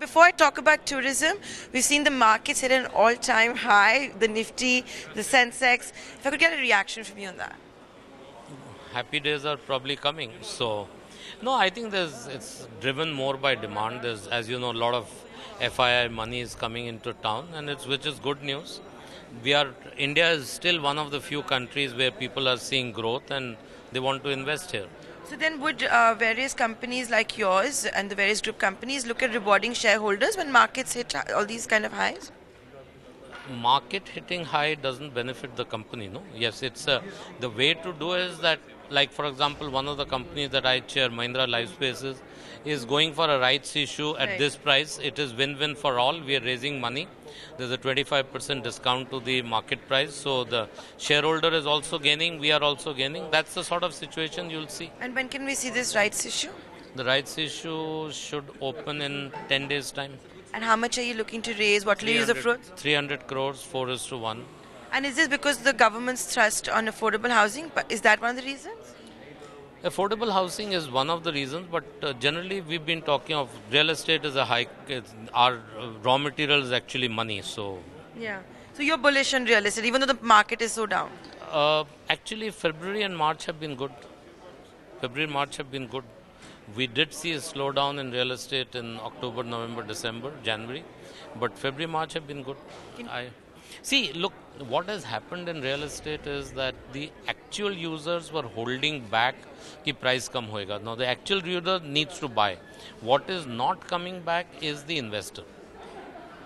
before I talk about tourism, we've seen the markets hit an all-time high, the Nifty, the Sensex. If I could get a reaction from you on that. Happy days are probably coming. So, no, I think it's driven more by demand. There's, as you know, a lot of FII money is coming into town, and which is good news. India is still one of the few countries where people are seeing growth and they want to invest here. So then would various companies like yours and the various group companies look at rewarding shareholders when markets hit all these kind of highs? Market hitting high doesn't benefit the company, no? Yes, the way to do is that, like for example, one of the companies that I chair, Mahindra Lifespaces, is going for a rights issue at this price. It is win-win for all. We are raising money. There's a 25% discount to the market price. So the shareholder is also gaining. We are also gaining. That's the sort of situation you'll see. And when can we see this rights issue? The rights issue should open in 10 days' time. And how much are you looking to raise? What will you use the fruits? 300 crores, 4:1. And is this because of the government's thrust on affordable housing? But is that one of the reasons? Affordable housing is one of the reasons, but generally we've been talking of real estate as a high. Our raw material is actually money. So yeah. So you're bullish on real estate, even though the market is so down. Actually, February and March have been good. We did see a slowdown in real estate in October, November, December, January, but February, March have been good. See, look, what has happened in real estate is that the actual users were holding back कि price कम होएगा. Now the actual user needs to buy. What is not coming back is the investor.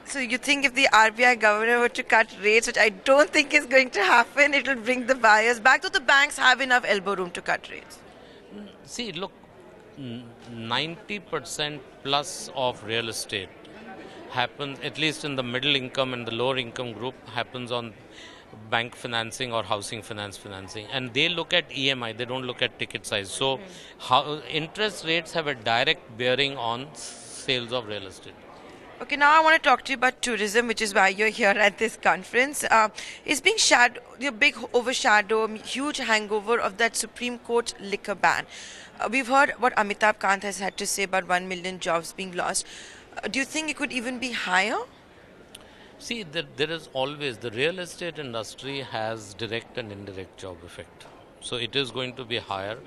So you think if the RBI governor were to cut rates, which I don't think is going to happen, it will bring the buyers back, so the banks have enough elbow room to cut rates? See, look, 90% plus of real estate happens, at least in the middle income and the lower income group, happens on bank financing or housing finance financing. And they look at EMI, they don't look at ticket size. So interest rates have a direct bearing on sales of real estate. Okay, now I want to talk to you about tourism, which is why you're here at this conference. It's being a big overshadow, huge hangover of that Supreme Court liquor ban. We've heard what Amitabh Kant has had to say about 1 million jobs being lost. Do you think it could even be higher? See, there is always, the real estate industry has direct and indirect job effect. So it is going to be higher.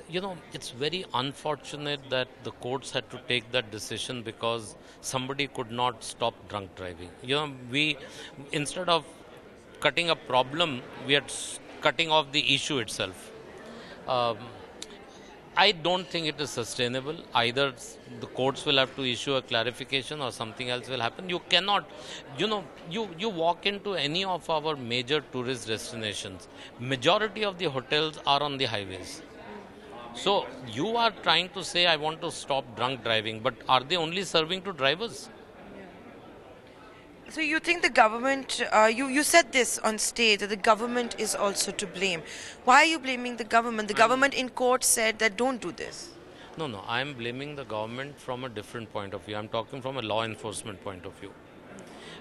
You know, it's very unfortunate that the courts had to take that decision because somebody could not stop drunk driving. You know, instead of cutting a problem, we are cutting off the issue itself. I don't think it is sustainable. Either the courts will have to issue a clarification or something else will happen. You cannot, you walk into any of our major tourist destinations. Majority of the hotels are on the highways. So you are trying to say, I want to stop drunk driving, but are they only serving to drivers? So you think the government, you said this on stage, that the government is also to blame. Why are you blaming the government? The government in court said that don't do this. No, I am blaming the government from a different point of view. I am talking from a law enforcement point of view.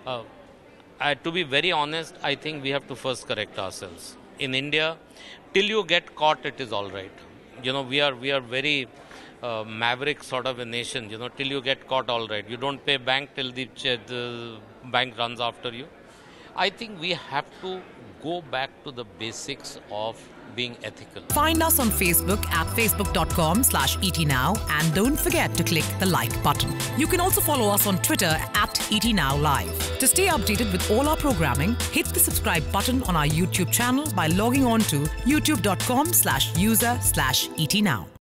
To be very honest, I think we have to first correct ourselves. In India, till you get caught, it is all right. You know, we are very maverick sort of a nation. You know, till you get caught, all right. You don't pay bank till the bank runs after you. I think we have to go back to the basics of being ethical. Find us on Facebook at facebook.com/ETNow and don't forget to click the like button. You can also follow us on Twitter at ETNowLive. To stay updated with all our programming, hit the subscribe button on our YouTube channel by logging on to youtube.com/user/ETNow.